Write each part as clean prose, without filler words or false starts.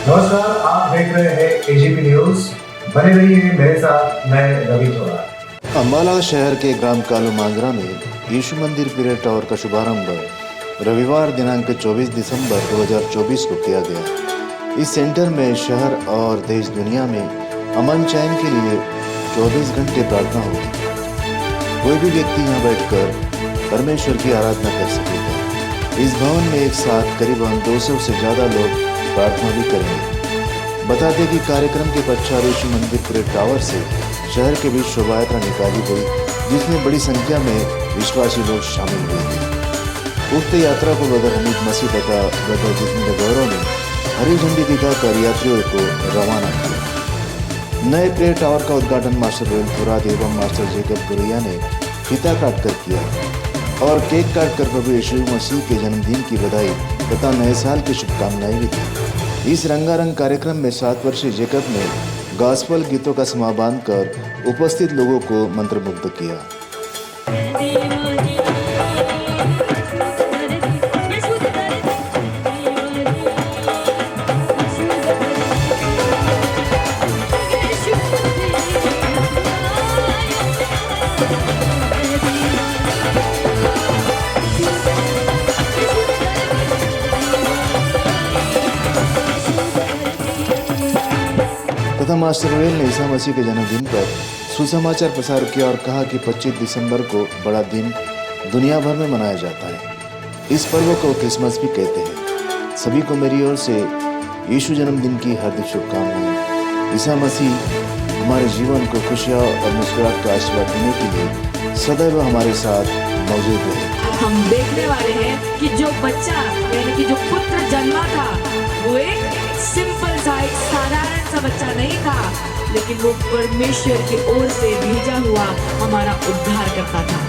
नमस्कार, आप देख रहे हैं एजीपी न्यूज। बने रहिए मेरे साथ, मैं रवि थोड़ा। अम्बाला शहर के ग्राम कालू मांजरा में यीशु मंदिर पीरियड टावर का शुभारंभ रविवार दिनांक 24 दिसंबर 2024 को किया गया। इस सेंटर में शहर और देश दुनिया में अमन चैन के लिए 24 घंटे प्रार्थना होगी। कोई भी व्यक्ति यहाँ बैठकर परमेश्वर की आराधना कर सकेगा। इस भवन में एक साथ करीबन 200 से ज़्यादा लोग प्रार्थना भी करेंगे। बता दें कि कार्यक्रम के पश्चात यीशु मंदिर पीरियड टावर से शहर के बीच शोभा यात्रा निकाली गई, जिसमें बड़ी संख्या में विश्वासी लोग शामिल हुए थे। उक्त यात्रा को ब्रदर हमीद मसीह तथा ब्रदर जितेंद्र गौरव ने हरी झंडी दिखाकर यात्रियों को रवाना किया। नए पीरियड टावर का उद्घाटन मास्टर रोहित थोरात एवं मास्टर जेकब गुरैया ने फीता काटकर किया और केक काटकर प्रभु यीशु मसीह के जन्मदिन की बधाई तथा नए साल की शुभकामनाएं भी दी। इस रंगारंग कार्यक्रम में 7 वर्षीय जेकब ने गॉस्पल गीतों का समां बांधकर उपस्थित लोगों को मंत्रमुग्ध किया। तथा मास्टर रोयल ने ईसा मसीह के जन्मदिन पर सुसमाचार प्रसार किया और कहा कि 25 दिसंबर को बड़ा दिन दुनिया भर में मनाया जाता है। इस पर्व को क्रिसमस भी कहते हैं। सभी को मेरी ओर से यीशु जन्मदिन की हार्दिक शुभकामनाएं। ईसा मसीह हमारे जीवन को खुशियाँ और मुस्कुराहट का आशीर्वाद देने के लिए सदैव हमारे साथ मौजूद रहे। हम देखने वाले हैं कि जो बच्चा यानी कि जो पुत्र जन्मा था वो एक सिंपल सा एक साधारण सा बच्चा नहीं था, लेकिन वो परमेश्वर की ओर से भेजा हुआ हमारा उद्धार करता था।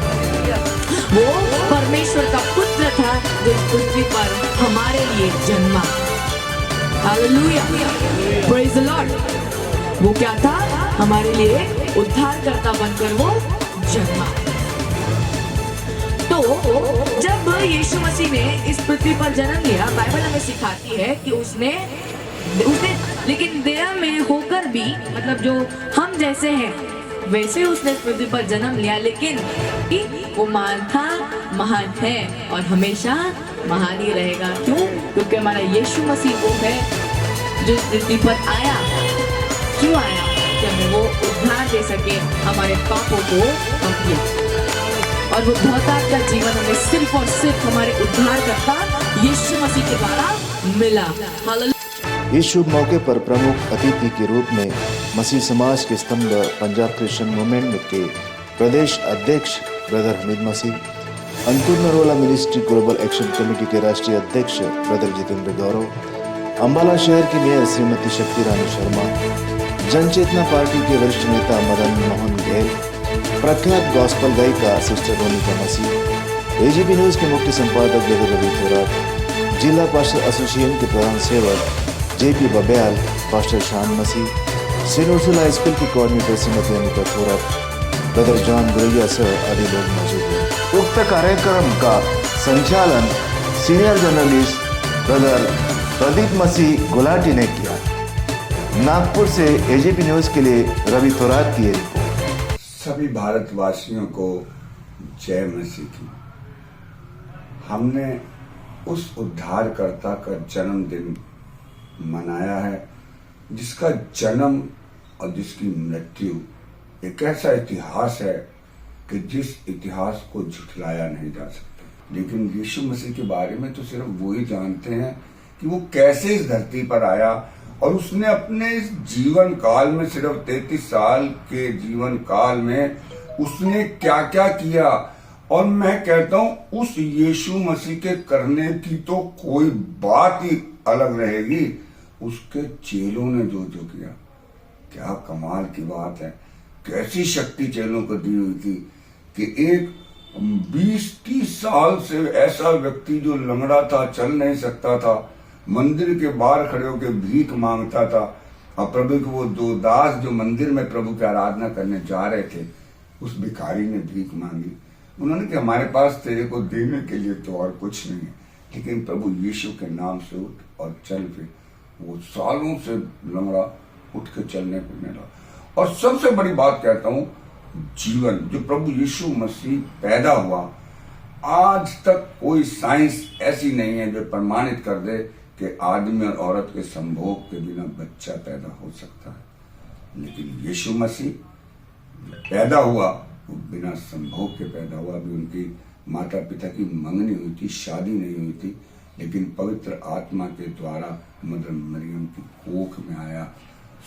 वो परमेश्वर का पुत्र था जो इस पृथ्वी पर हमारे लिए जन्मा। Hallelujah, praise the Lord. वो क्या था? हमारे लिए उद्धारकर्ता बनकर वो जन्मा। तो जब यीशु मसीह ने इस पृथ्वी पर जन्म लिया, बाइबल हमें सिखाती है कि उसने लेकिन देह में होकर भी, मतलब जो हम जैसे हैं वैसे उसने इस पृथ्वी पर जन्म लिया, लेकिन वो महान था, महान है और हमेशा महान ही रहेगा। क्यों? क्योंकि हमारा यीशु मसीह वो है जो इस पृथ्वी पर आया। क्यों आया? कि हमें वो उद्धार दे सके, हमारे पापों को अपने, और वो बहुतायत का जीवन हमें सिर्फ और सिर्फ हमारे उद्धारकर्ता यीशु मसीह के द्वारा मिला। इस शुभ मौके पर प्रमुख अतिथि के रूप में मसीह समाज के स्तंभ पंजाब क्रिश्चियन मूवमेंट के प्रदेश अध्यक्ष brother Hameed Masih, Annapurna ministry global action committee के राष्ट्रीय अध्यक्ष ब्रदर जितेंद्र गौरव, अम्बाला शहर की मेयर श्रीमती शक्ति रानी शर्मा, जनचेतना पार्टी के वरिष्ठ नेता मदन मोहन घेल, प्रख्यात गॉस्पल गायिका सिस्टर रोनिका मसीह, एजीपी न्यूज के मुख्य संपादक ब्रदर रवि थोरात, जिला पास्टर एसोसिएशन के प्रधान सेवक जेपी बब्याल, पास्टर शान मसीह, सेंट उर्सुला स्कूल की coordinator Shrimati Anita Thorat, brother John Guraiya sir आदि लोग मौजूद हैं। उक्त कार्यक्रम का संचालन सीनियर जर्नलिस्ट ब्रदर प्रदीप मसीह गुलाटी ने किया। नागपुर से एजीपी न्यूज के लिए रवि थोरात की रिपोर्ट। सभी भारतवासियों को जय मसीह की। हमने उस उद्धारकर्ता का जन्मदिन मनाया है, जिसका जन्म और जिसकी मृत्यु एक ऐसा इतिहास है कि जिस इतिहास को झुठलाया नहीं जा सकता। लेकिन यीशु मसीह के बारे में तो सिर्फ वो ही जानते हैं कि वो कैसे इस धरती पर आया, और उसने अपने इस जीवन काल में, सिर्फ 33 साल के जीवन काल में उसने क्या क्या किया। और मैं कहता हूं उस यीशु मसीह के करने की तो कोई बात ही अलग रहेगी। उसके चेलों ने जो जो किया, क्या कमाल की बात है। कैसी शक्ति चेलों को दी हुई थी कि एक 20-30 साल से ऐसा व्यक्ति जो लंगड़ा था, चल नहीं सकता था, मंदिर के बाहर खड़े होकर भीख मांगता था, और प्रभु के वो दो दास जो मंदिर में प्रभु की आराधना करने जा रहे थे, उस भिखारी ने भीख मांगी। उन्होंने कहा हमारे पास तेरे को देने के लिए तो और कुछ नहीं है, लेकिन प्रभु यीशु के नाम से उठ और चल। फिर वो सालों से लंगड़ा उठ के चलने फिरने लगा। और सबसे बड़ी बात कहता हूं, जीवन जो प्रभु यीशु मसीह पैदा हुआ, आज तक कोई साइंस ऐसी नहीं है जो प्रमाणित कर दे कि आदमी और औरत के संभोग के बिना बच्चा पैदा हो सकता है। लेकिन यीशु मसीह पैदा हुआ वो बिना संभोग के पैदा हुआ। अभी उनकी माता पिता की मंगनी हुई थी, शादी नहीं हुई थी, लेकिन पवित्र आत्मा के द्वारा मदर मरियम की कोख में आया।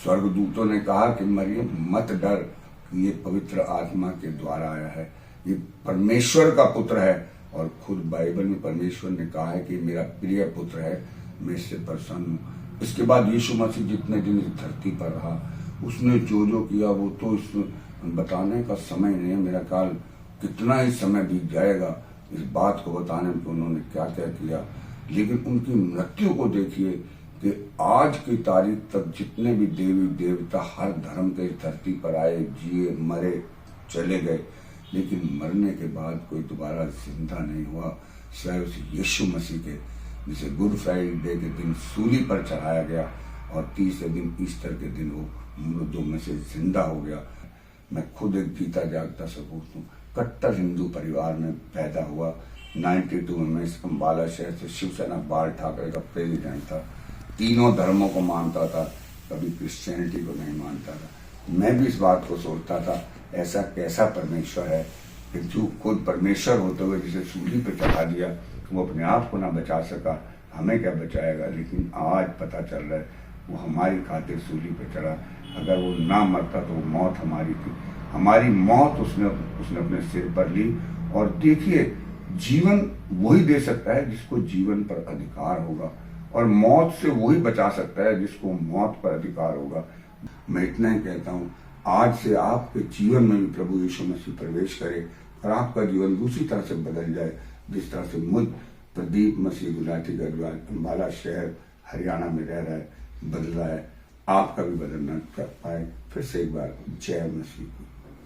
स्वर्गदूतों ने कहा कि मरियम मत डर, ये पवित्र आत्मा के द्वारा आया है, ये परमेश्वर का पुत्र है। और खुद बाइबल में परमेश्वर ने कहा है कि मेरा प्रिय पुत्र है, मैं इससे प्रसन्न हूँ। इसके बाद यीशु मसीह जितने दिन इस धरती पर रहा, उसने जो जो किया वो तो इस बताने का समय नहीं है। मेरा ख्याल कितना ही समय बीत जाएगा इस बात को बताने में कि उन्होंने क्या क्या किया। लेकिन उनकी मृत्यु को देखिए कि आज की तारीख तक जितने भी देवी देवता हर धर्म के धरती पर आए, जिए, मरे, चले गए, लेकिन मरने के बाद कोई दोबारा जिंदा नहीं हुआ सिवाय उस यीशु मसीह के, जिसे गुड फ्राइडे के दिन सूली पर चढ़ाया गया और तीसरे दिन ईस्टर के दिन वो मुर्दों में से जिंदा हो गया। मैं खुद एक जीता जागता सबूत हूँ। कट्टर हिंदू परिवार में पैदा हुआ। 92 में मैं अम्बाला शहर से शिवसेना बाल ठाकरे का प्रेसिडेंट था। तीनों धर्मों को मानता था, कभी क्रिश्चियनिटी को नहीं मानता था। मैं भी इस बात को सोचता था ऐसा कैसा परमेश्वर है कि जो खुद परमेश्वर होते हुए जिसे सूली पे चढ़ा दिया वो अपने आप को ना बचा सका, हमें क्या बचाएगा। लेकिन आज पता चल रहा है वो हमारी खातिर सूली पे चढ़ा। अगर वो ना मरता तो वो मौत हमारी थी, हमारी मौत उसने अपने सिर पर ली। और देखिए, जीवन वही दे सकता है जिसको जीवन पर अधिकार होगा, और मौत से वही बचा सकता है जिसको मौत पर अधिकार होगा। मैं इतना ही कहता हूँ, आज से आपके जीवन में भी प्रभु यीशु मसीह प्रवेश करे और आपका जीवन दूसरी तरह से बदल जाए, जिस तरह से मुझ प्रदीप मसीह गुलाटी गढ़वाल अम्बाला शहर हरियाणा में रह रहा है बदला है। आपका भी बदलना कर पाए। फिर से एक बार जय मसीह।